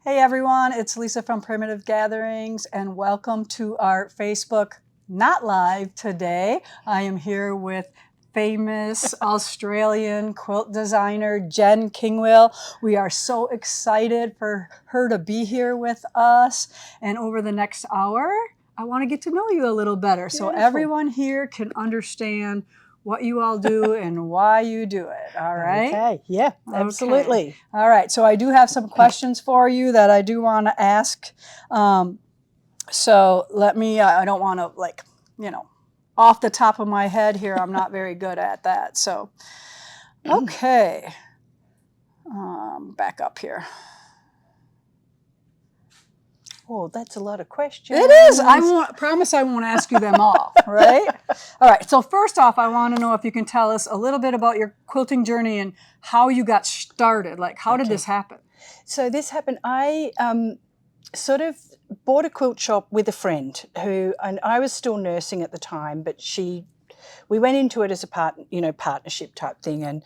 Hey everyone, it's Lisa from Primitive Gatherings and welcome to our Facebook Not Live today. I am here with famous Australian quilt designer Jen Kingwell. We are so excited for her to be here with us, and over the next hour I want to get to know you a little better. Beautiful. So everyone here can understand what you all do and why you do it. All right? Okay, yeah, absolutely. Okay. All right, so I do have some questions for you that I do want to ask. So let me, I don't want to off the top of my head here, I'm not very good at that. So, okay, back up here. Oh, that's a lot of questions. It is. Promise I won't ask you them all, right? All right. So first off, I want to know if you can tell us a little bit about your quilting journey and how you got started. Like, how did this happen? So this happened, I sort of bought a quilt shop with a friend and I was still nursing at the time, but we went into it as a partnership type thing, and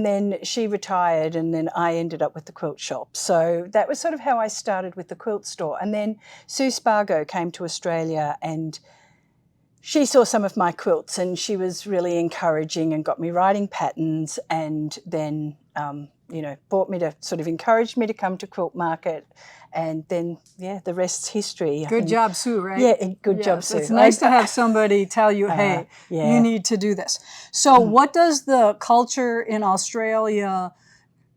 then she retired, and then I ended up with the quilt shop. So that was sort of how I started with the quilt store. And then Sue Spargo came to Australia, and she saw some of my quilts, and she was really encouraging and got me writing patterns, and then encouraged me to come to Quilt Market. And then, yeah, the rest's history. Good job, Sue, right? Yeah, good job, Sue. It's nice to have somebody tell you, hey, you need to do this. So what does the culture in Australia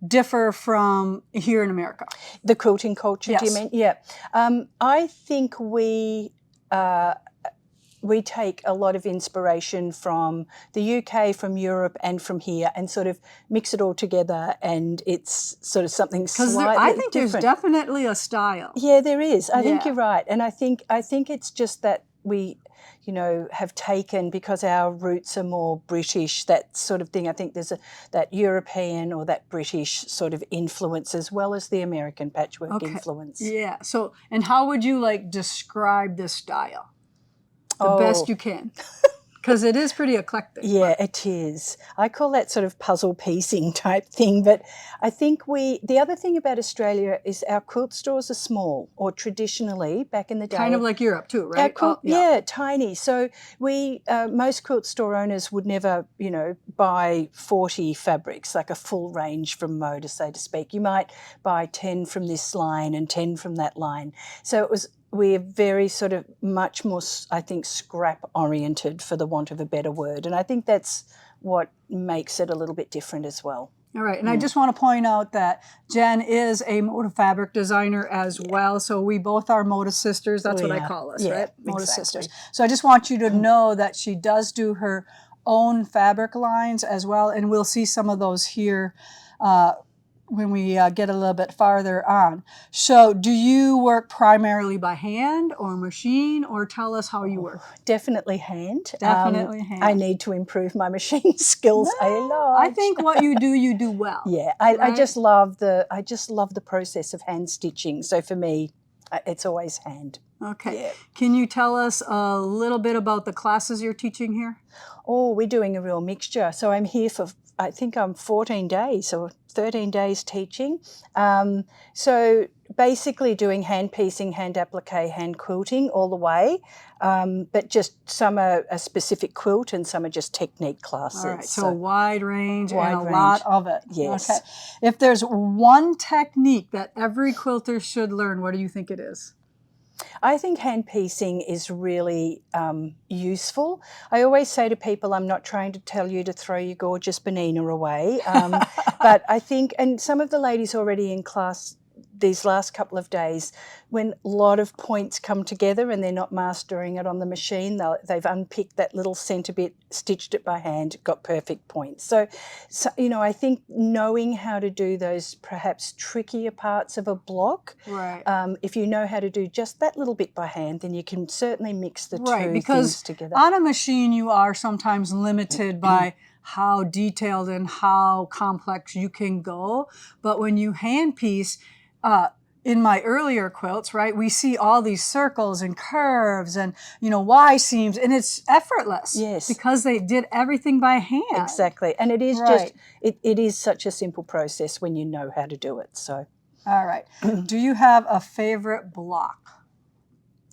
differ from here in America? The quilting culture, yes. Do you mean? Yeah. I think we take a lot of inspiration from the UK, from Europe, and from here, and sort of mix it all together, and it's sort of something slightly different. I think there's definitely a style. Yeah, there is. I think you're right, and I think it's just that we, have taken, because our roots are more British, that sort of thing. I think there's that European or that British sort of influence as well as the American patchwork influence. Yeah. So, and how would you describe this style? The best you can, because it is pretty eclectic. Yeah, it is. I call that sort of puzzle piecing type thing. But I think the other thing about Australia is our quilt stores are small, or traditionally back in the day. Kind of like Europe too, right? Yeah, tiny. So most quilt store owners would never, buy 40 fabrics, like a full range from Moda, so to speak. You might buy 10 from this line and 10 from that line. So we're very sort of much more, I think, scrap-oriented, for the want of a better word. And I think that's what makes it a little bit different as well. All right. And I just want to point out that Jen is a Moda fabric designer as well. So we both are Moda sisters. That's what I call us, right? Moda sisters. So I just want you to know that she does do her own fabric lines as well. And we'll see some of those here when we get a little bit farther on. So do you work primarily by hand or machine, or tell us how you work? Definitely hand. Definitely hand. I need to improve my machine skills a lot. I think what you do well. Yeah, I just love the process of hand stitching. So for me, it's always hand. Okay. Yeah. Can you tell us a little bit about the classes you're teaching here? Oh, we're doing a real mixture. So I'm here for, I think I'm 14 days or 13 days teaching. So basically doing hand piecing, hand applique, hand quilting all the way. But just some are a specific quilt and some are just technique classes. All right, so wide range and a lot of it. Yes. Okay. If there's one technique that every quilter should learn, what do you think it is? I think hand piecing is really useful. I always say to people, I'm not trying to tell you to throw your gorgeous Bonina away, but I think, and some of the ladies already in class these last couple of days, when a lot of points come together and they're not mastering it on the machine, they've unpicked that little centre bit, stitched it by hand, got perfect points. So I think knowing how to do those perhaps trickier parts of a block, right. If you know how to do just that little bit by hand, then you can certainly mix the two things together. On a machine you are sometimes limited by how detailed and how complex you can go, but when you hand piece, in my earlier quilts, right, we see all these circles and curves and, Y seams, and it's effortless. Yes. Because they did everything by hand. Exactly. And it is just, it is such a simple process when you know how to do it. So. All right. Do you have a favorite block?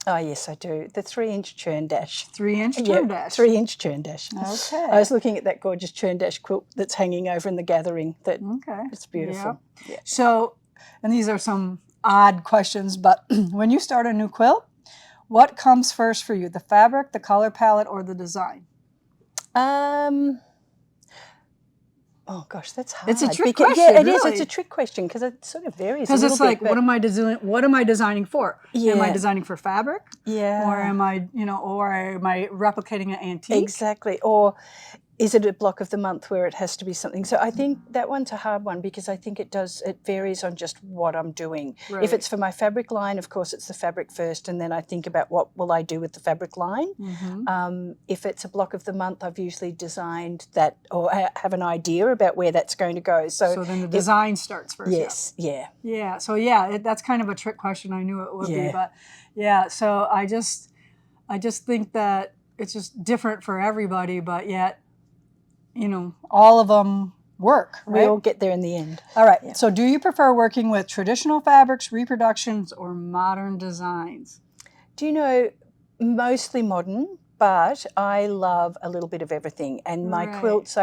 Oh, yes, I do. The 3-inch churn dash. 3-inch Yeah, churn dash. 3-inch churn dash. Okay. I was looking at that gorgeous churn dash quilt that's hanging over in the gathering. Okay. It's beautiful. Yep. Yeah. So, and these are some odd questions, but when you start a new quilt, what comes first for you? The fabric, the color palette, or the design? Oh gosh, that's hard. It's a trick Yeah, question, it is. really. It's a trick question because it sort of varies. Because it's like, bit, what am I designing for? Yeah. Am I designing for fabric? Yeah. Or am I, or am I replicating an antique? Exactly. Or is it a block of the month where it has to be something? So I think that one's a hard one because I think it varies on just what I'm doing. Right. If it's for my fabric line, of course, it's the fabric first, and then I think about what will I do with the fabric line. If it's a block of the month, I've usually designed that or have an idea about where that's going to go. So then the design starts first. Yes, yeah. Yeah, so yeah, that's kind of a trick question. I knew it would be, but yeah, so I just think that it's just different for everybody, but yet, all of them work, right? We all get there in the end. All right, so do you prefer working with traditional fabrics, reproductions, or modern designs? Do you know, mostly modern, but I love a little bit of everything. And my quilts,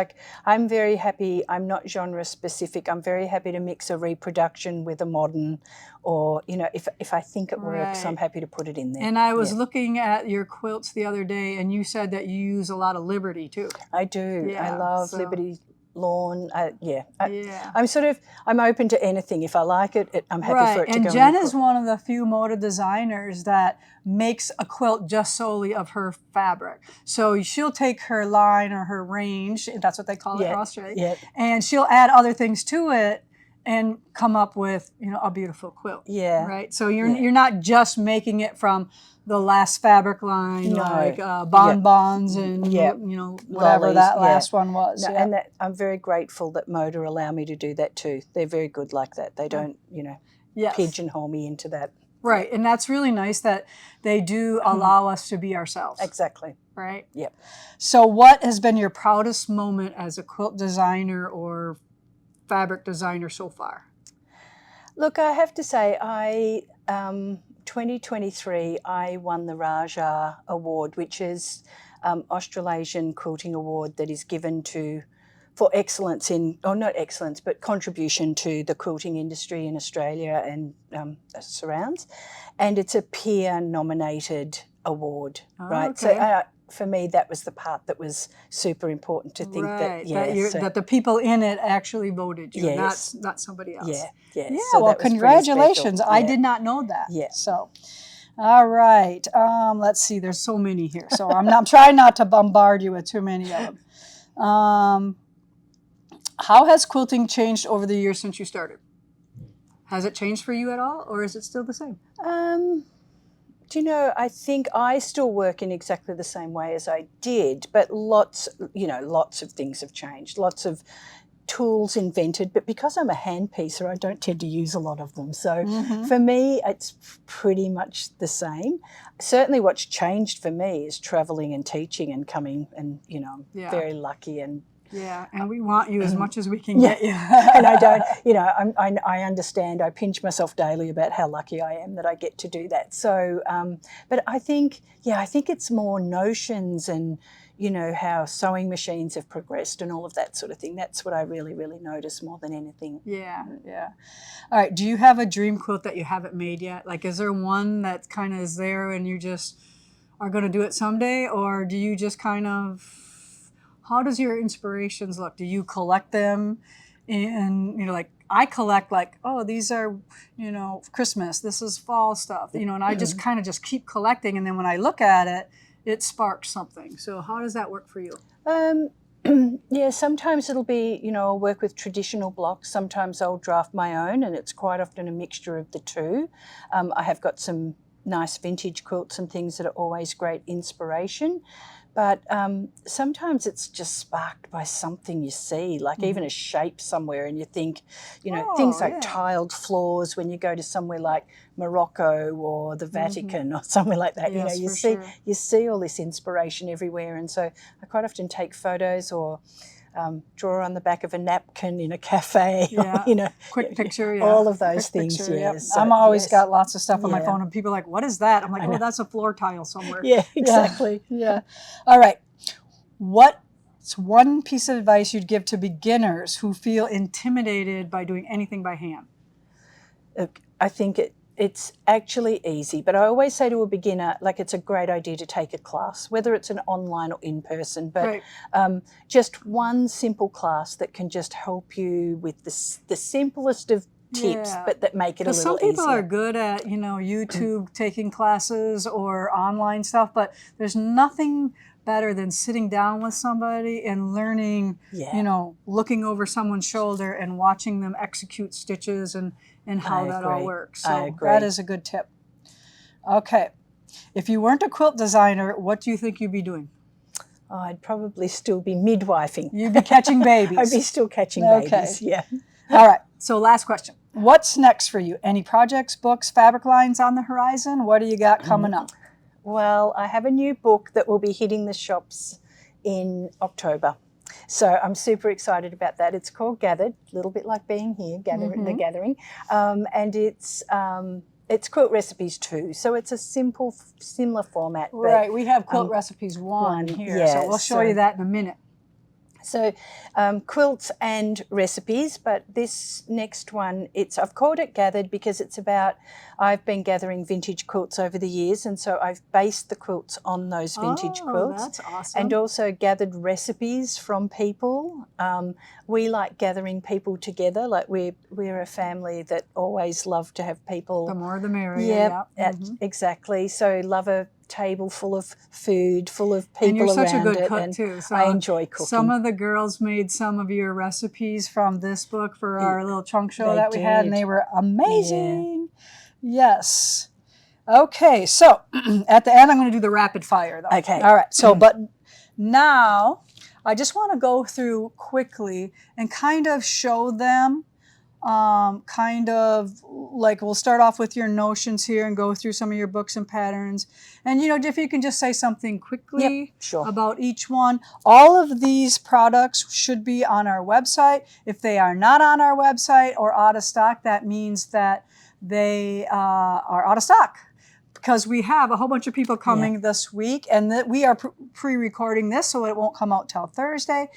I'm very happy, I'm not genre specific, I'm very happy to mix a reproduction with a modern, or, if I think it works, I'm happy to put it in there. And I was looking at your quilts the other day, and you said that you use a lot of Liberty too. I do. Yeah, I love Liberty lawn. I'm open to anything. If I like it, I'm happy for it to go. And Jen is one of the few moda designers that makes a quilt just solely of her fabric. So she'll take her line or her range, that's what they call it in Australia, and she'll add other things to it and come up with a beautiful quilt. Yeah. Right. So you're not just making it from the last fabric line, like bonbons and whatever Lollies, that last one was. No, and I'm very grateful that Moda allow me to do that too. They're very good like that. They don't pigeonhole me into that. Right, and that's really nice that they do allow us to be ourselves. Exactly. Right. Yep. So what has been your proudest moment as a quilt designer or fabric designer so far? Look, I have to say, 2023, I won the Raja Award, which is Australasian Quilting Award that is given for excellence not excellence, but contribution to the quilting industry in Australia and surrounds. And it's a peer-nominated award, right? Okay. So for me, that was the part that was super important to think that the people in it actually voted you, not somebody else. Yeah. Yeah, so well, congratulations. I did not know that. Yeah. So, all right. Let's see. There's so many here. So I'm trying not to bombard you with too many of them. How has quilting changed over the years since you started? Has it changed for you at all, or is it still the same? Do you know, I think I still work in exactly the same way as I did, but lots of things have changed, lots of tools invented, but because I'm a hand piecer, I don't tend to use a lot of them. So for me, it's pretty much the same. Certainly what's changed for me is traveling and teaching and coming, and, I'm very lucky and and we want you as much as we can get you. And I don't, I understand, I pinch myself daily about how lucky I am that I get to do that. So, but I think it's more notions and, how sewing machines have progressed and all of that sort of thing. That's what I really, really notice more than anything. Yeah. All right, do you have a dream quilt that you haven't made yet? Like, is there one that kind of is there and you just are going to do it someday? Or do you just kind of... How does your inspirations look? Do you collect them? And, like I collect these are, Christmas, this is fall stuff, and I just kind of just keep collecting. And then when I look at it, it sparks something. So how does that work for you? Sometimes it'll be, I'll work with traditional blocks. Sometimes I'll draft my own, and it's quite often a mixture of the two. I have got some nice vintage quilts and things that are always great inspiration. But sometimes it's just sparked by something you see, like even a shape somewhere, and you think, things like tiled floors when you go to somewhere like Morocco or the Vatican or somewhere like that. Yes, you see all this inspiration everywhere, and so I quite often take photos or draw on the back of a napkin in a cafe. Yeah. You know, Quick picture, yeah. all of those Quick things. picture, Yeah, yep. so, I'm always yes. got lots of stuff on my Yeah. phone, and people are like, "What is that?" I'm like, "Oh, that's a floor tile somewhere." Yeah, exactly. Yeah. All right. What's one piece of advice you'd give to beginners who feel intimidated by doing anything by hand? Look, I think it's actually easy, but I always say to a beginner, like, it's a great idea to take a class, whether it's an online or in person, but Right. just one simple class that can just help you with the simplest of tips, Yeah. but that make it a Because little some people easier. are good at, YouTube taking classes or online stuff, but there's nothing better than sitting down with somebody and learning, Yeah. looking over someone's shoulder and watching them execute stitches and how I that all agree. works. I So agree. that is a good tip. Okay. If you weren't a quilt designer, what do you think you'd be doing? I'd probably still be midwifing. You'd be catching babies. I'd be still catching Okay. babies, yeah. All right. So last question. What's next for you? Any projects, books, fabric lines on the horizon? What do you got coming up? Well, I have a new book that will be hitting the shops in October. So I'm super excited about that. It's called Gathered, a little bit like being here, the gathering. And it's quilt recipes too. So it's a similar format. Right. We have quilt recipes one here. So we'll show you that in a minute. So quilts and recipes, but this next one, I've called it Gathered because it's about, I've been gathering vintage quilts over the years, and so I've based the quilts on those vintage quilts. That's awesome. And also gathered recipes from people. We like gathering people together. Like we're a family that always love to have people. The more the merrier. Yeah, exactly. So love a table full of food, full of people around it. And you're such a good cook too. So I enjoy cooking. Some of the girls made some of your recipes from this book for our little chunk show that we had, and they were amazing. Yeah. Yes. Okay, so at the end I'm going to do the rapid fire though. Okay. All right. So, but now I just want to go through quickly and kind of show them kind of like, we'll start off with your notions here and go through some of your books and patterns. And, if you can just say something quickly about each one. All of these products should be on our website. If they are not on our website or out of stock, that means that they are out of stock. Because we have a whole bunch of people coming this week, and that we are pre-recording this, so it won't come out till Thursday.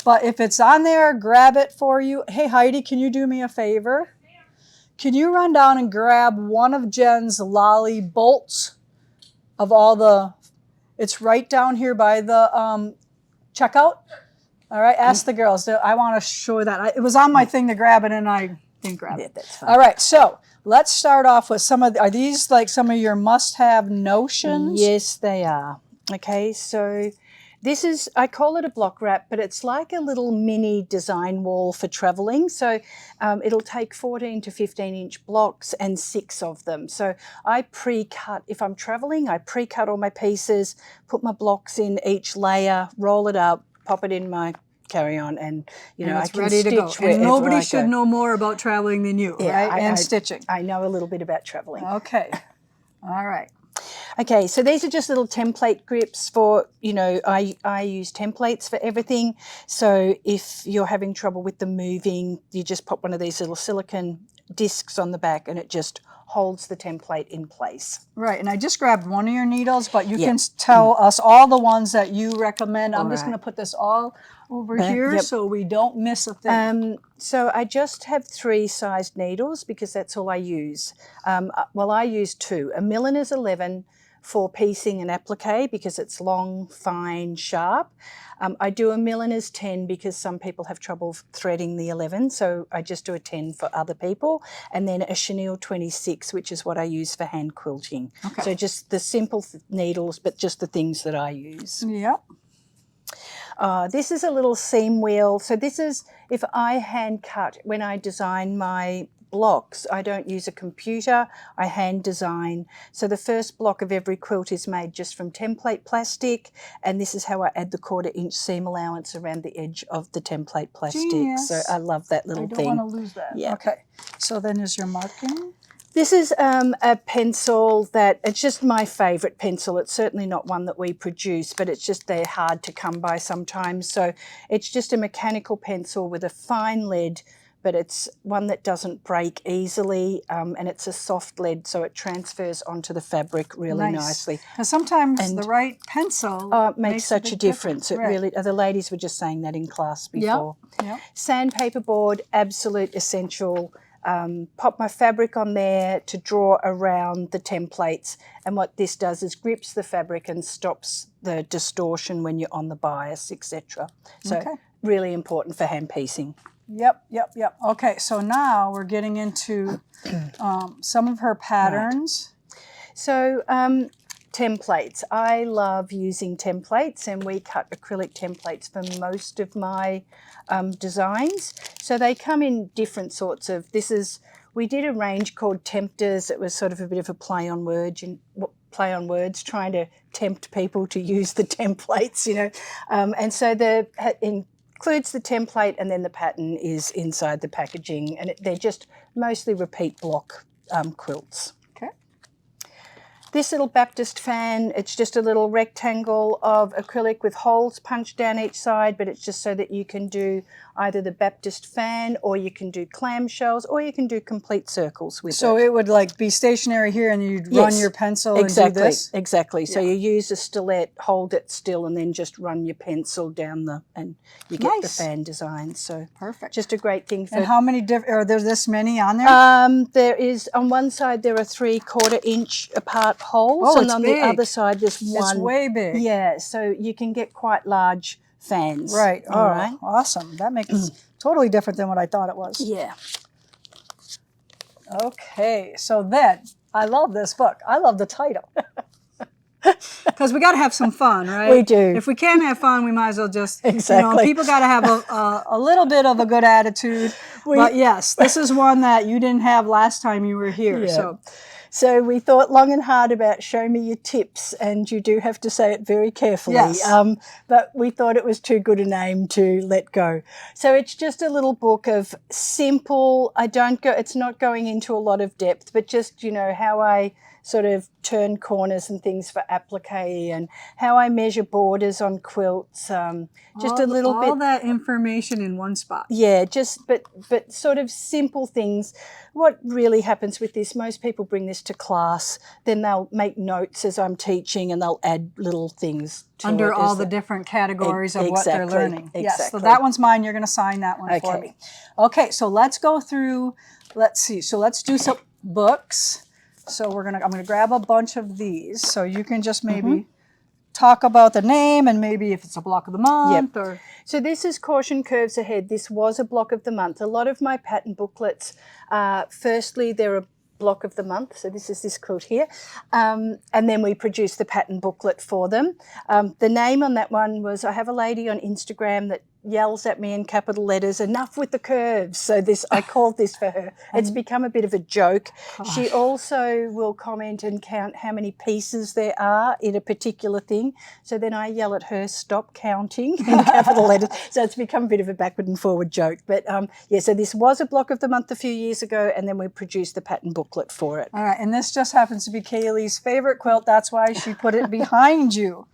But if it's on there, grab it for you. Hey, Heidi, can you do me a favor? Can you run down and grab one of Jen's lolly bolts of all the, it's right down here by the checkout. All right, ask the girls. I want to show that. It was on my thing to grab it, and I didn't grab it. That's fine. All right, so let's start off with are these like some of your must-have notions? Yes, they are. Okay, so this is, I call it a block wrap, but it's like a little mini design wall for traveling. So it'll take 14 to 15 inch blocks and 6 of them. So I pre-cut, if I'm traveling, I pre-cut all my pieces, put my blocks in each layer, roll it up, pop it in my carry-on, and I can ready to go. stitch And nobody should know more about traveling than you, right? And stitching. I know a little bit about traveling. Okay. All right. Okay, so these are just little template grips for, I use templates for everything. So if you're having trouble with the moving, you just pop one of these little silicone discs on the back, and it just holds the template in place. Right, and I just grabbed one of your needles, but you can tell us all the ones that you recommend. I'm just going to put this all over here so we don't miss a thing. So I just have 3 sized needles because that's all I use. I use 2. A milliner's 11 for piecing and applique because it's long, fine, sharp. I do a milliner's 10 because some people have trouble threading the 11, so I just do a 10 for other people. And then a chenille 26, which is what I use for hand quilting. Okay. So just the simple needles, but just the things that I use. Yep. This is a little seam wheel. So this is, if I hand cut, when I design my blocks, I don't use a computer, I hand design. So the first block of every quilt is made just from template plastic, and this is how I add the 1/4 inch seam allowance around the edge of the template plastic. Genius. So I love that little thing. I don't want to lose that. Yeah. Okay, so then is your marking? This is a pencil that, it's just my favourite pencil. It's certainly not one that we produce, but it's just they're hard to come by sometimes. So it's just a mechanical pencil with a fine lead, but it's one that doesn't break easily, and it's a soft lead, so it transfers onto the fabric really nicely. Because sometimes the right pencil makes such a difference. It really, the ladies were just saying that in class before. Yep. Sandpaper board, absolute essential. Pop my fabric on there to draw around the templates, and what this does is grips the fabric and stops the distortion when you're on the bias, etc. So really important for hand piecing. Yep. Okay, so now we're getting into some of her patterns. Right. So templates. I love using templates, and we cut acrylic templates for most of my designs. So they come in different sorts of, we did a range called Tempters. It was sort of a bit of a play on words, trying to tempt people to use the templates, you know. And so includes the template, and then the pattern is inside the packaging, and they're just mostly repeat block quilts. This little Baptist fan, it's just a little rectangle of acrylic with holes punched down each side, but it's just so that you can do either the Baptist fan, or you can do clamshells, or you can do complete circles with it. So it would like be stationary here, and you'd run your pencil and do this? Exactly. So you use a stilette, hold it still, and then just run your pencil down and you get the fan design. So perfect. Just a great thing for... And how many are there this many on there? There is, on one side there are 3/4 inch apart holes, and on the other side there's one. It's way big. Yeah, so you can get quite large fans. Right. All right. Awesome. That makes it totally different than what I thought it was. Yeah. Okay, so then, I love this book. I love the title. Because we got to have some fun, right? We do. If we can't have fun, we might as well just, exactly. People got to have a little bit of a good attitude. But yes, this is one that you didn't have last time you were here. Yeah. So we thought long and hard about show me your tips, and you do have to say it very carefully. Yes. But we thought it was too good a name to let go. So it's just a little book of simple, it's not going into a lot of depth, but just, how I sort of turn corners and things for applique, and how I measure borders on quilts. Just a little bit. All that information in one spot. Yeah, but sort of simple things. What really happens with this, most people bring this to class, then they'll make notes as I'm teaching, and they'll add little things to under it all the different categories of what they're learning. Exactly. Yes, so that one's mine. You're going to sign that one for me. Okay, so let's go through, let's see. So let's do some books. So I'm going to grab a bunch of these, so you can just maybe talk about the name, and maybe if it's a block of the month. Or... So this is Caution Curves Ahead. This was a block of the month. A lot of my pattern booklets, firstly, they're a block of the month. So this is this quilt here. And then we produce the pattern booklet for them. The name on that one was, I have a lady on Instagram that yells at me in capital letters, enough with the curves. So I called this for her. It's become a bit of a joke. Gosh. She also will comment and count how many pieces there are in a particular thing. So then I yell at her, stop counting in capital letters. So it's become a bit of a backward and forward joke. But so this was a block of the month a few years ago, and then we produced the pattern booklet for it. All right, and this just happens to be Kaylee's favorite quilt. That's why she put it behind you.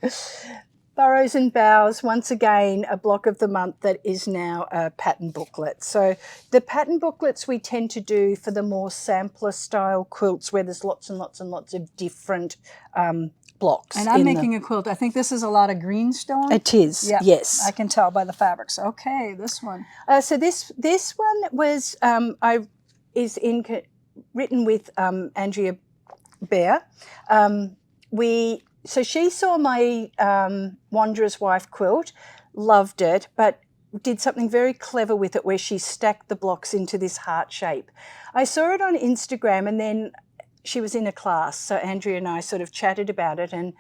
Burrows and Bows, once again, a block of the month that is now a pattern booklet. So the pattern booklets we tend to do for the more sampler style quilts, where there's lots and lots and lots of different blocks. And I'm making a quilt. I think this is a lot of greenstone. It is, yes. I can tell by the fabrics. Okay, this one. So this one was written with Andrea Bear. So she saw my Wanderer's Wife quilt, loved it, but did something very clever with it where she stacked the blocks into this heart shape. I saw it on Instagram, and then she was in a class, so Andrea and I sort of chatted about it, and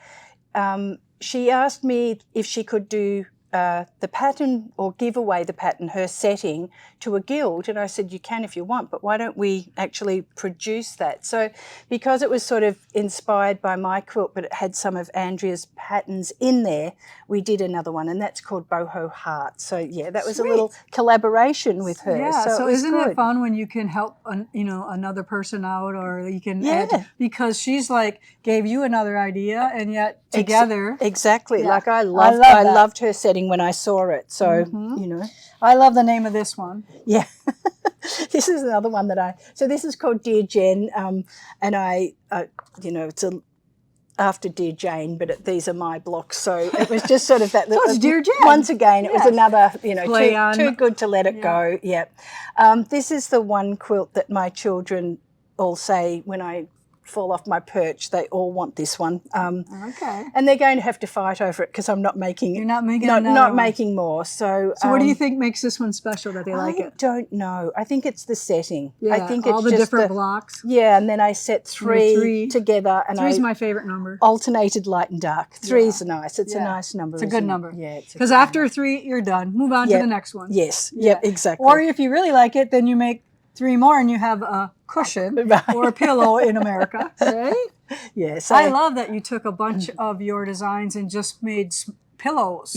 she asked me if she could do the pattern or give away the pattern, her setting, to a guild. And I said, you can if you want, but why don't we actually produce that? So because it was sort of inspired by my quilt, but it had some of Andrea's patterns in there, we did another one, and that's called Boho Heart. So yeah, that was Sweet. a little collaboration with her. Yeah, so it was isn't good. it fun when you can help, another person out, or you can Yeah. add, because she's like gave you another idea, and yet together. Exactly. Yeah. Like I love that. loved her setting when I saw it. So, you know. I love the name of this one. Yeah. This is another one that so this is called Dear Jen. And I, it's after Dear Jane, but these are my blocks. So it was just sort of that. So it's Dear Jen. Once again, it was another, Play on. too good to let it go. Yeah. This is the one quilt that my children all say when I fall off my perch, they all want this one. Okay. And they're going to have to fight over it because I'm not making it. You're not making not making more. So what do you think makes this one special that they like it? I don't know. I think it's the setting. Yeah, I think all it's the just different blocks. Yeah, and then I set three together, and Three's my favorite number. Alternated light and dark. Three's nice. It's a nice number. It's a good number. Yeah, because after 3, you're done. Move on to the next one. Yes. Yep. Exactly. Or if you really like it, then you make 3 more, and you have a cushion or a pillow in America, right? Yes. I love that you took a bunch of your designs and just made pillows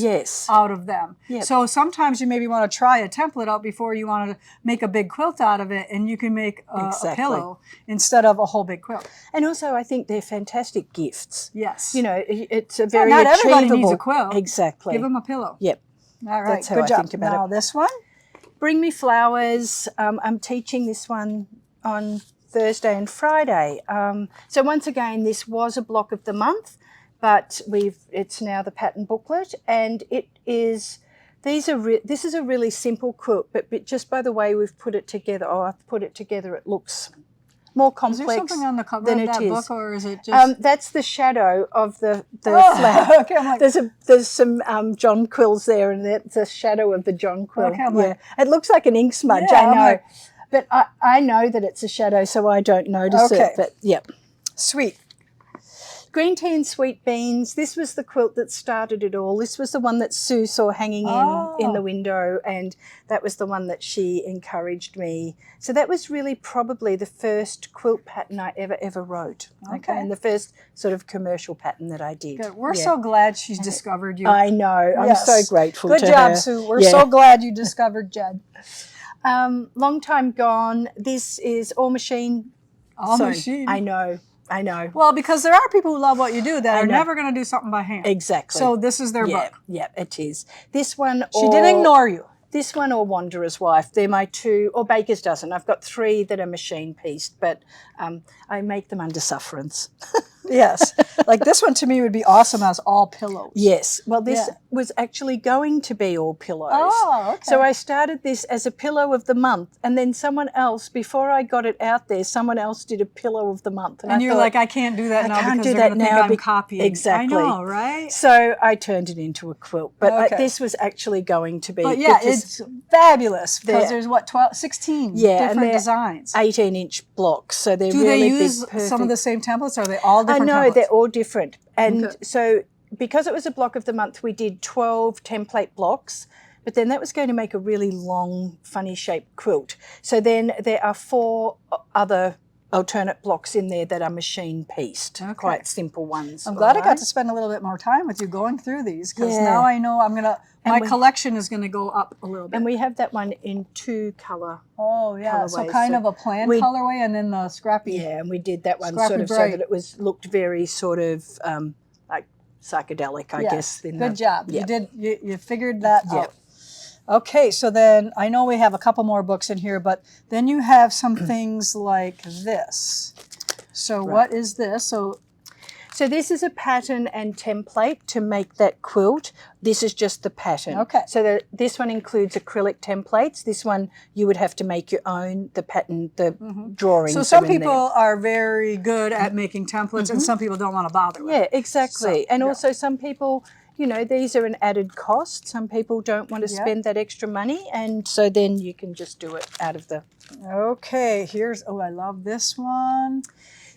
out of them. Yep. So sometimes you maybe want to try a template out before you want to make a big quilt out of it, and you can make a pillow instead of a whole big quilt. And also I think they're fantastic gifts. Yes. It's a very not achievable. Everybody needs a quilt. Exactly. Give them a pillow. Yep. All right. That's how Good I job. think about now it. This one? Bring Me Flowers. I'm teaching this one on Thursday and Friday. So once again, this was a block of the month, but it's now the pattern booklet, and it is. This is a really simple quilt, but just by the way we've put it together, I've put it together, it looks more complex. Is there something on the cover than of that it is. book, or is it just? That's the shadow of the flower. Okay, I'm like, there's some John quills there, and that's a shadow of the John quill. Okay, I'm like, it looks like an ink smudge. Yeah, I know, like, but I know that it's a shadow, so I don't notice it. But yep, sweet. Green tea and sweet beans. This was the quilt that started it all. This was the one that Sue saw hanging in the window, and that was the one that she encouraged me. So that was really probably the first quilt pattern I ever wrote. Okay, and the first sort of commercial pattern that I did. Good. We're so glad she's discovered you. I know. I'm so grateful to her. Good job, Sue. We're so glad you discovered Jen. Long time gone. This is all machine. All machine. I know. Well, because there are people who love what you do that are never going to do something by hand. Exactly. So this is their book. Yeah, it is. This one. She didn't ignore you. This one or Wanderer's Wife. They're my 2, or Baker's Dozen. I've got 3 that are machine pieced, but I make them under sufferance. Yes. Like this one to me would be awesome as all pillows. Yes. Well, this was actually going to be all pillows. Oh, okay. So I started this as a pillow of the month, and then someone else, before I got it out there, someone else did a pillow of the month. And you're like, I can't do that now because they're going to think I'm copying. Exactly. I know, right? So I turned it into a quilt. But this was actually going to be. But yeah, it's fabulous because there's 16 different designs. 18-inch blocks. So they're really really big. Do they use some of the same templates? Or are they all different templates? templates? They're all different. And so because it was a block of the month, we did 12 template blocks, but then that was going to make a really long, funny shaped quilt. So then there are 4 other alternate blocks in there that are machine pieced, quite simple ones. I'm glad I got to spend a little bit more time with you going through these, because now I know my collection is going to go up a little bit. And we have that one in 2 color. Oh yeah, so kind of a plain colorway, and then the scrappy. Yeah, and we did that one sort of so that it looked very sort of like psychedelic, I guess. Good job. You figured that out. Okay, so then I know we have a couple more books in here, but then you have some things like this. So what is this? So this is a pattern and template to make that quilt. This is just the pattern. Okay. So this one includes acrylic templates. This one you would have to make your own, the pattern, the drawings. So some people are very good at making templates, and some people don't want to bother with it. Yeah, exactly. And also some people, these are an added cost. Some people don't want to spend that extra money, and so then you can just do it out of the... Okay, I love this one.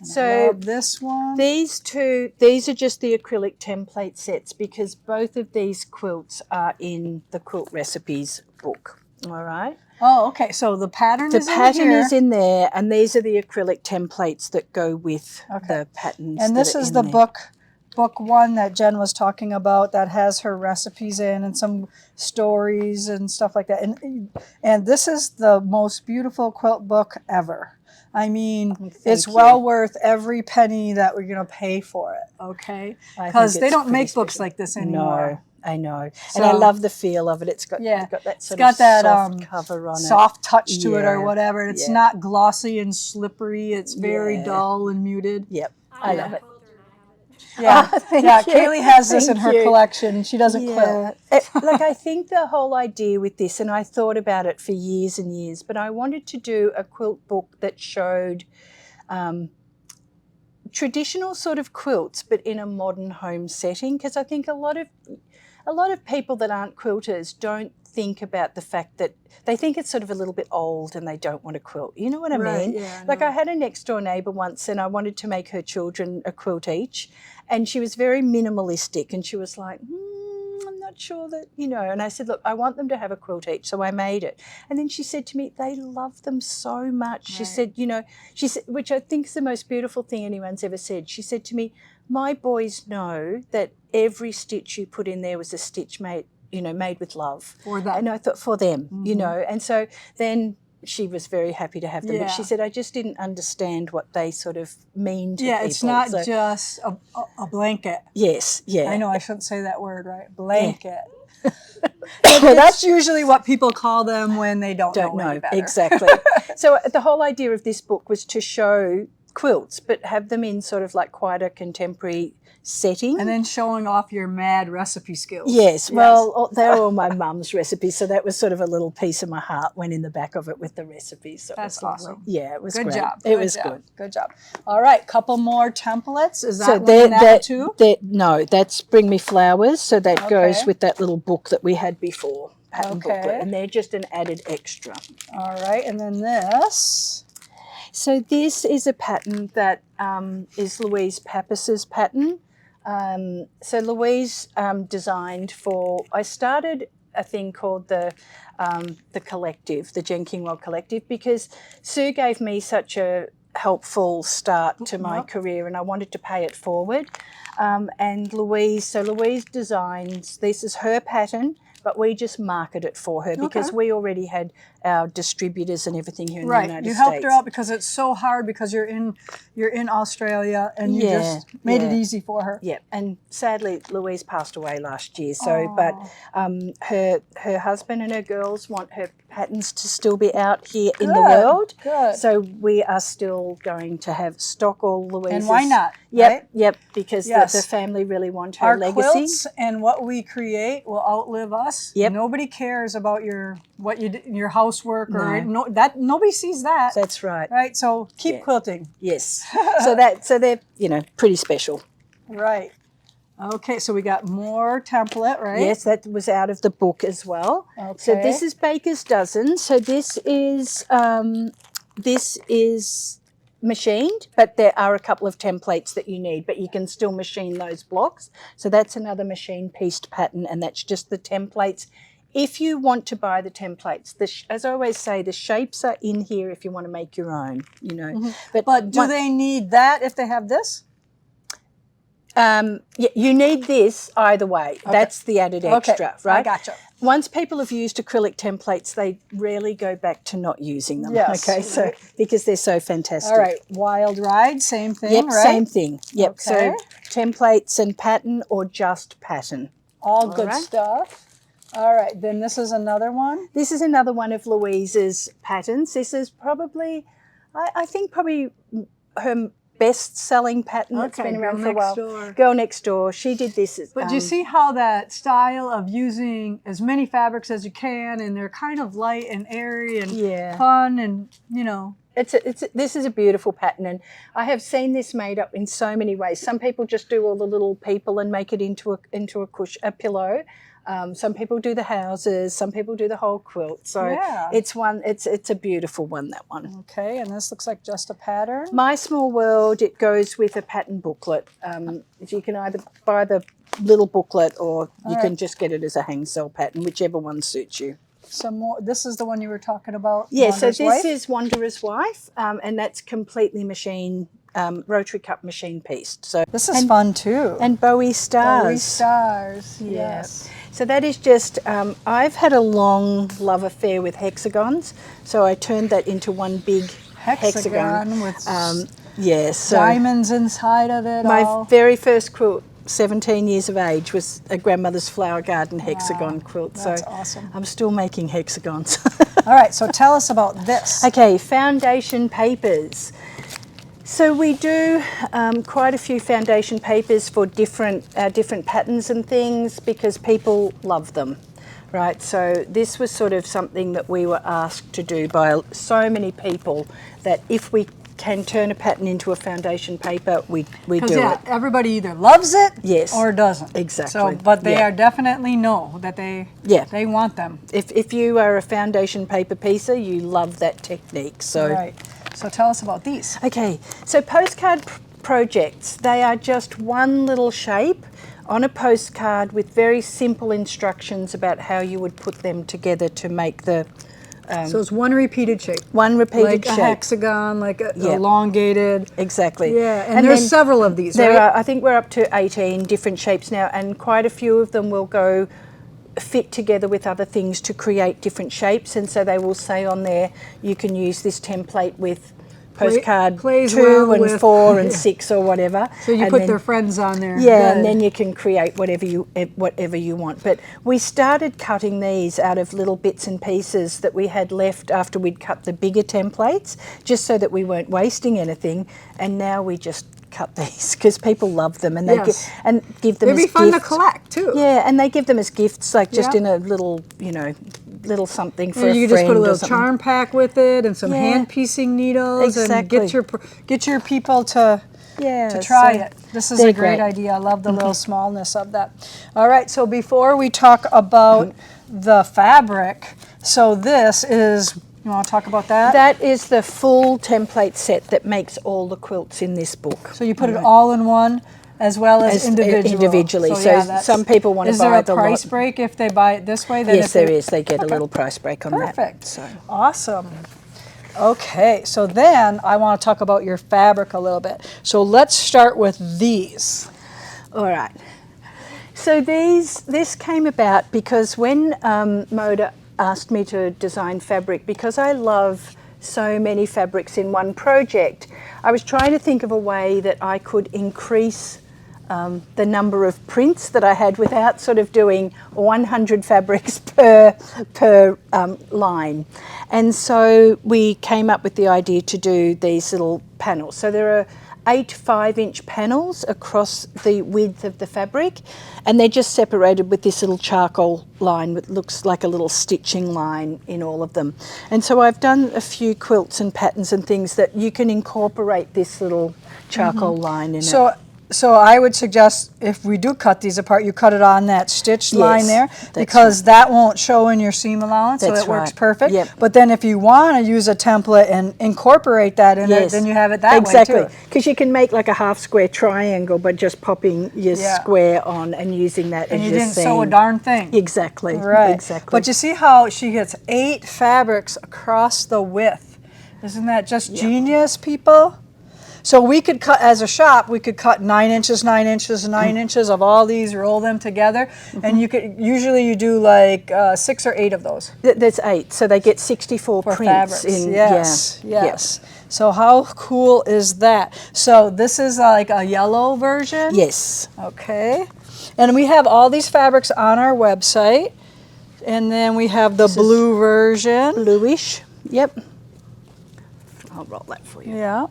So love this one. these are just the acrylic template sets because both of these quilts are in the Quilt Recipes book. All right. Oh, okay. So the pattern The is in pattern here. is in there, and these are the acrylic templates that go with the patterns. And this is the book one that Jen was talking about that has her recipes in and some stories and stuff like that. And this is the most beautiful quilt book ever. I mean, it's well worth every penny that we're going to pay for it, okay? Because they don't make books like this anymore. No, I know. And I love the feel of it. It's got that sort of soft cover on it. Soft touch to it or whatever. It's not glossy and slippery. It's very dull and muted. Yep, I love it. Yeah, Kaylee has this in her collection. She doesn't quilt. Like, I think the whole idea with this, and I thought about it for years and years, but I wanted to do a quilt book that showed traditional sort of quilts, but in a modern home setting, because I think a lot of people that aren't quilters don't think about the fact that they think it's sort of a little bit old and they don't want to quilt. You know what I mean? Yeah, like I had a next door neighbour once and I wanted to make her children a quilt each, and she was very minimalistic and she was like, I'm not sure that, and I said, look, I want them to have a quilt each, so I made it. And then she said to me, they love them so much. She said, she said, which I think is the most beautiful thing anyone's ever said. She said to me, my boys know that every stitch you put in there was a stitch made with love. For them. And I thought, for them, And so then she was very happy to have them. But she said, I just didn't understand what they sort of mean to people. Yeah, it's not just a blanket. Yes, yeah. I know, I shouldn't say that word, right? Blanket. Well, that's usually what people call them when they don't know any better. Exactly. So the whole idea of this book was to show quilts, but have them in sort of like quite a contemporary setting. And then showing off your mad recipe skills. Yes, well, they're all my mum's recipes, so that was sort of a little piece of my heart went in the back of it with the recipes. So that's awesome. Yeah, it was good great. Job. It was good. Good job. All right, couple more templates. Is that so that too? No, that's Bring Me Flowers. So that goes with that little book that we had before, pattern booklet, and they're just an added extra. All right, and then this. So this is a pattern that is Louise Pappas's pattern. So Louise designed I started a thing called the collective, the Jen Kingwell collective, because Sue gave me such a helpful start to my career and I wanted to pay it forward. And Louise designs, this is her pattern, but we just market it for her because we already had our distributors and everything here in the United States. You helped her out because it's so hard because you're in Australia and you just made it easy for her. Yeah, and sadly Louise passed away last year. So, but her husband and her girls want her patterns to still be out here in the world. Good. So we are still going to have stock all Louise's. And why not? Yep, right? yep, because the family really want her legacy. Our quilts and what we create will outlive us. Yep. Nobody cares about your housework or nobody sees that. That's right. Right. So keep quilting. Yes. so they're pretty special. Right. Okay, so we got more template, right? Yes, that was out of the book as well. Okay. So this is Baker's Dozen. So this is machined, but there are a couple of templates that you need, but you can still machine those blocks. So that's another machine pieced pattern, and that's just the templates. If you want to buy the templates, as I always say, the shapes are in here if you want to make your own, But do they need that if they have this? You need this either way. Okay. That's the added extra, right? I gotcha. Once people have used acrylic templates, they rarely go back to not using them. Yes. Okay, so because they're so fantastic. All right, Wild Ride, same thing, yep, right? Same thing. Yep. Okay. So templates and pattern or just pattern. All good stuff. All right, then this is another one. This is another one of Louise's patterns. This is probably, I think probably her best-selling pattern that's been around for a while. Girl Next Door. She did this. But you see how that style of using as many fabrics as you can, and they're kind of light and airy and fun, and This is a beautiful pattern, and I have seen this made up in so many ways. Some people just do all the little people and make it into a pillow. Some people do the houses, some people do the whole quilt. So Yeah. it's a beautiful one, that one. Okay, and this looks like just a pattern. My Small World, it goes with a pattern booklet. You can either buy the little booklet or you can just get it as a hang sell pattern, whichever one suits you. Some more. This is the one you were talking about. Yeah, Wanderer's so this Wife? is Wanderer's Wife, and that's completely machine, rotary cup machine pieced. So This is fun too. and Bowie stars. Bowie stars. Yeah. Yes. So that is just, I've had a long love affair with hexagons, so I turned that into one big hexagon. With Yes. So diamonds inside of it. my all. very first quilt, 17 years of age, was a grandmother's flower garden hexagon quilt. That's so awesome. I'm still making hexagons. All right, so tell us about this. Okay, foundation papers. So we do quite a few foundation papers for different patterns and things because people love them, right? So this was sort of something that we were asked to do by so many people that if we can turn a pattern into a foundation paper, we do it. Everybody either loves it Yes. or doesn't. Exactly. So, but they are definitely know that they want them. If you are a foundation paper piecer, you love that technique. So Right. So tell us about these. okay, so postcard projects, they are just one little shape on a postcard with very simple instructions about how you would put them together to make the So it's one repeated shape. one repeated Like shape. a hexagon, like a elongated. Exactly. Yeah, and there's then several of these, there right? are, I think we're up to 18 different shapes now, and quite a few of them will go fit together with other things to create different shapes, and so they will say on there you can use this template with postcard plays 2 well and with- 4 and 6 or whatever. So you and put then- their friends on there. yeah, Good. and then you can create whatever you want. But we started cutting these out of little bits and pieces that we had left after we'd cut the bigger templates, just so that we weren't wasting anything. And now we just cut these because people love them, and they Yes. give them They'd as be fun to gifts. collect too. Yeah, and they give them as gifts, like just Yeah. in a little, little something for And a you friend just put a or little something. charm pack with it and some Yeah. hand piecing needles Exactly. and get your people to Yeah, try so it. This is they're a great great. idea. I love the little smallness of that. All right, so before we talk about the fabric, so this is, you want to talk about that? That is the full template set that makes all the quilts in this book. So you put it all in one as well as individually. So that's- some people want to Is buy there a the price lot. break if they buy it this way? Then Yes, if they- there is. They get a little price break on that. Perfect. So. Awesome. Okay, so then I want to talk about your fabric a little bit. So let's start with these. All right. So this came about because when Moda asked me to design fabric, because I love so many fabrics in one project, I was trying to think of a way that I could increase the number of prints that I had without sort of doing 100 fabrics per line. And so we came up with the idea to do these little panels. So there are 8 5-inch panels across the width of the fabric, and they're just separated with this little charcoal line that looks like a little stitching line in all of them. And so I've done a few quilts and patterns and things that you can incorporate this little charcoal line in it. So I would suggest if we do cut these apart, you cut it on that stitched line there, that's because that won't show in your seam allowance, so That's it works right. perfect. Yep. But then if you want to use a template and incorporate that in it, then you have it that way exactly. too. Because you can make like a half square triangle by just popping your Yeah. square on and using that And as you your didn't seam. sew a darn thing. Exactly. Right. Exactly. But you see how she gets 8 fabrics across the width. Isn't that just genius, people? So we could cut, as a shop, we could cut 9 inches, 9 inches, 9 inches of all these, roll them together, and you could, usually you do like 6 or 8 of those. There's 8, so they get 64 For prints. fabrics, In, yes, yeah. yes. So how cool is that? So this is like a yellow version? Yes. Okay. And we have all these fabrics on our website. And then we have the blue version. Bluish. Yep. I'll roll that for you. Yeah.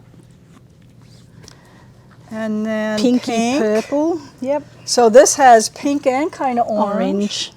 And then Pinky pink. purple. Yep. So this has pink and kind of orange. Orange.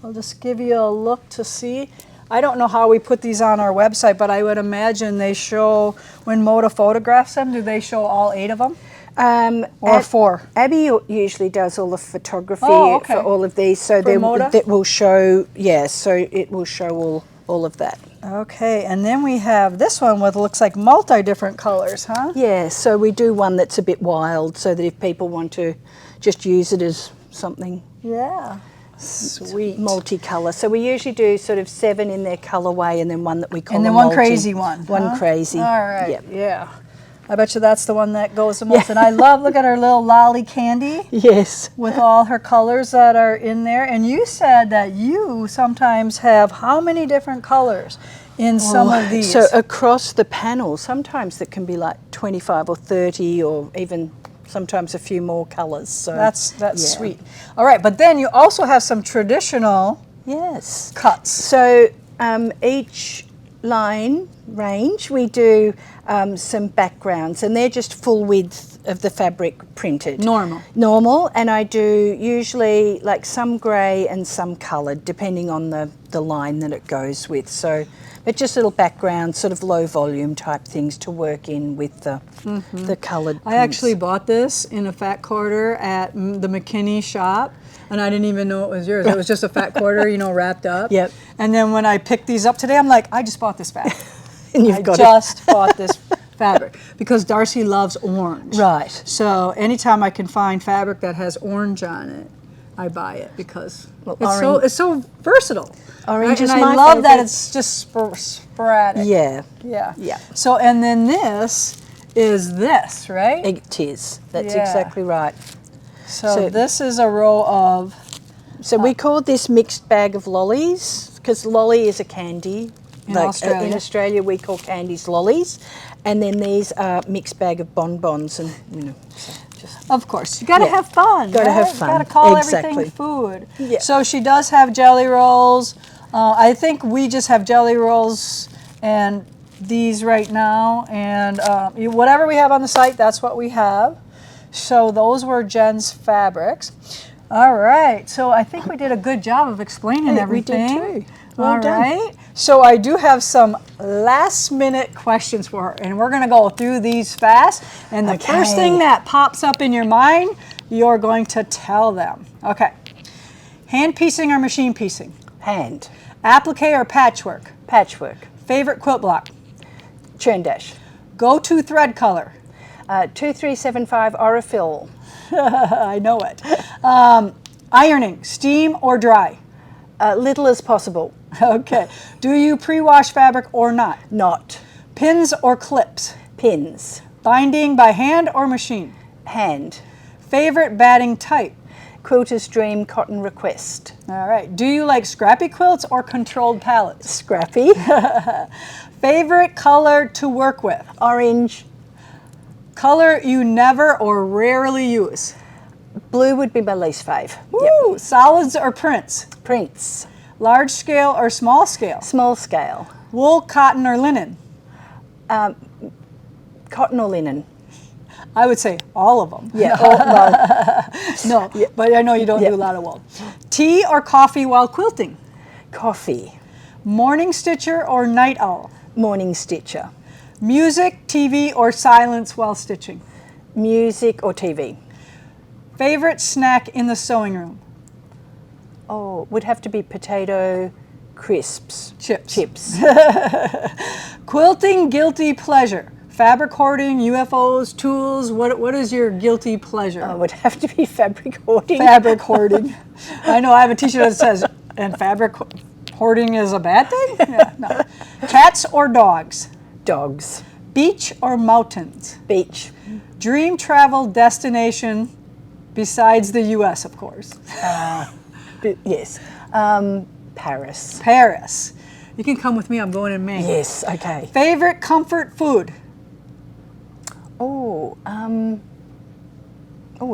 I'll just give you a look to see. I don't know how we put these on our website, but I would imagine they show, when Moda photographs them, do they show all 8 of them? Or 4? Abby usually does all the photography Oh, okay. for all of these, so Moda? that will show. Yeah, so it will show all of that. Okay, and then we have this one with looks like different colors, huh? Yeah, so we do one that's a bit wild, so that if people want to just use it as something. Yeah. Sweet. Multicolour. So we usually do sort of 7 in their colourway, and then one that we call and then a one multi. crazy one. One huh? crazy. All right. Yep. Yeah. I bet you that's the one that goes the most. And I love, look at her little lolly candy Yes. with all her colors that are in there. And you said that you sometimes have how many different colors in some of these? So across the panel, sometimes that can be like 25 or 30 or even sometimes a few more colours. So that's yeah. sweet. All right, but then you also have some traditional Yes. cuts. So each line range we do some backgrounds, and they're just full width of the fabric printed. Normal, and I do usually like some grey and some coloured depending on the line that it goes with. So but just little background, sort of low volume type things to work in with the coloured I actually bought this in a fat quarter at the McKinney shop, and I didn't even know it was yours. It was just a fat quarter, wrapped up. Yep. And then when I picked these up today, I'm like, I just bought this fabric. And I just bought this fabric because Darcy loves orange. Right. So anytime I can find fabric that has orange on it, I buy it because it's so versatile. Orange is and my I love that favourite. it's just sporadic. Yeah. Yeah. Yeah. So and then this is this, right? It is. That's Yeah. exactly right. So this is a row of. So we call this mixed bag of lollies because lolly is a candy. In Australia. In Australia, we call candies lollies, and then these are mixed bag of bonbons, and so just. Of course, you got to have fun. Got to have fun. Got to call Exactly. everything food. Yeah. So she does have jelly rolls. I think we just have jelly rolls and these right now, and whatever we have on the site, that's what we have. So those were Jen's fabrics. All right. So I think we did a good job of explaining everything. We did too. Well done. Right. So I do have some last minute questions for her, and we're going to go through these fast. And the first thing that pops up in your mind, you're going to tell them. Okay. Hand piecing or machine piecing? Hand. Applique or patchwork? Patchwork. Favorite quilt block? Churn dash. Go-to thread color? 2375 Aurifil. I know it. Ironing, steam or dry? Little as possible. Okay. Do you pre-wash fabric or not? Not. Pins or clips? Pins. Binding by hand or machine? Hand. Favorite batting type? Quilter's Dream Cotton Request. All right. Do you like scrappy quilts or controlled palettes? Scrappy. Favorite color to work with? Orange. Color you never or rarely use? Blue would be my least fave. Woo! Yep. Solids or prints? Prints. Large scale or small scale? Small scale. Wool, cotton, or linen? Cotton or linen? I would say all of them. Yeah. No, but I know you don't do a lot of wool. Tea or coffee while quilting? Coffee. Morning stitcher or night owl? Morning stitcher. Music, TV, or silence while stitching? Music or TV. Favorite snack in the sewing room? Oh, would have to be potato crisps. Chips. Quilting guilty pleasure? Fabric hoarding, UFOs, tools, what is your guilty pleasure? Would have to be fabric hoarding. Fabric hoarding. I know I have a t-shirt that says, and fabric hoarding is a bad thing? Yeah, no. Cats or dogs? Dogs. Beach or mountains? Beach. Dream travel destination besides the U.S., of course. Yes. Paris. Paris. You can come with me, I'm going in May. Yes, okay. Favorite comfort food? Oh,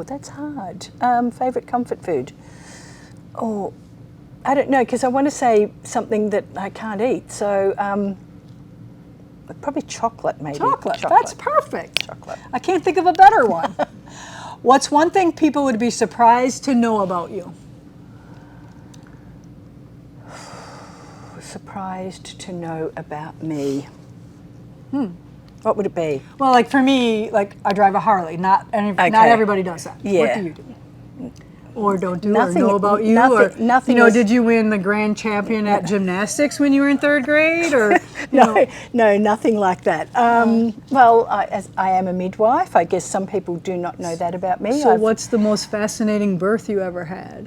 that's hard. Favorite comfort food? Oh, I don't know, because I want to say something that I can't eat. So probably chocolate, maybe. Chocolate. That's perfect. Chocolate. I can't think of a better one. What's one thing people would be surprised to know about you? Surprised to know about me. What would it be? Well, like for me, like I drive a Harley. Not Okay. everybody does that. Yeah. What do you do? Or don't do, Nothing- or know about you, nothing- or nothing you know, is- did you win the grand champion at gymnastics when you were in 3rd grade, or you know? No, nothing like that. Well, as I am a midwife, I guess some people do not know that about me. So, what's the most fascinating birth you ever had?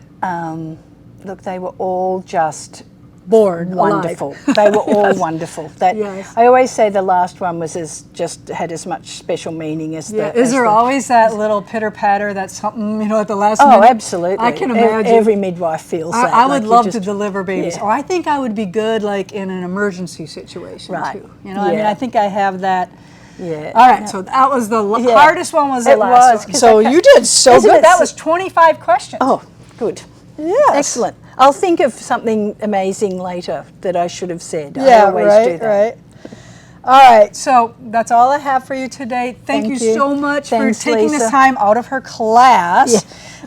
Look, they were all just Born wonderful. alive. They were all wonderful. That Yes. I always say the last one was just had as much special meaning as Yeah. the. Is there always that little pitter patter? That's something, you know, at the last Oh, minute? absolutely. I can imagine. Every midwife feels that. I would like you love just- to deliver babies. Yeah. Or I think I would be good, like in an emergency situation Right. too. You know, I mean, Yeah. I think I have that. Yeah. All right, so that was the Yeah. hardest one. Was the It last was, one? 'cause So I you did so Isn't good. it That so- was 25 questions. Oh, good. yes. Excellent. I'll think of something amazing later that I should have said. I Yeah, always right, do that. right. All right, so that's all I have for you today. Thank you you. so much Thanks, for taking this Lisa. time out of her class. Yeah.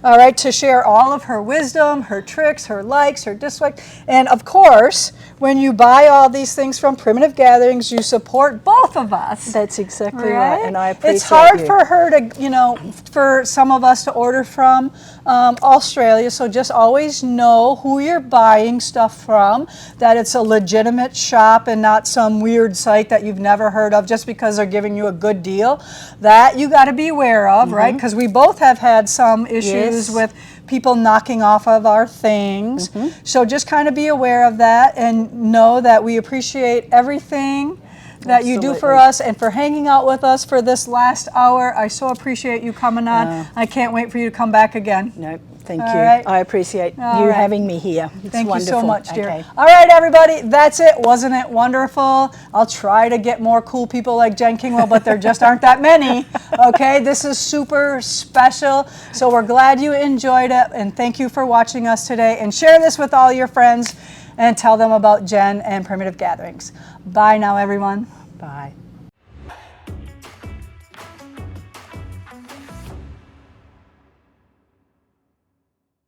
All right, to share all of her wisdom, her tricks, her likes, her dislikes. And of course, when you buy all these things from Primitive Gatherings, you support both of us. That's exactly right, and I appreciate It's hard you. for her to, you know, for some of us to order from Australia, so just always know who you're buying stuff from, that it's a legitimate shop and not some weird site that you've never heard of just because they're giving you a good deal. That you got to be aware of, right? Because we both have had some issues Yes. with people knocking off of our things. So just kind of be aware of that and know that we appreciate everything that you do for Absolutely. us and for hanging out with us for this last hour. I so appreciate you coming on. I can't wait for you to come back again. No, thank All you. right. I appreciate All you right. having me here. It's Thank wonderful. you so much, dear. Okay. All right, everybody, that's it. Wasn't it wonderful? I'll try to get more cool people like Jen Kingwell, but there just aren't that many. Okay, this is super special. So we're glad you enjoyed it, and thank you for watching us today. And share this with all your friends and tell them about Jen and Primitive Gatherings. Bye now, everyone. Bye.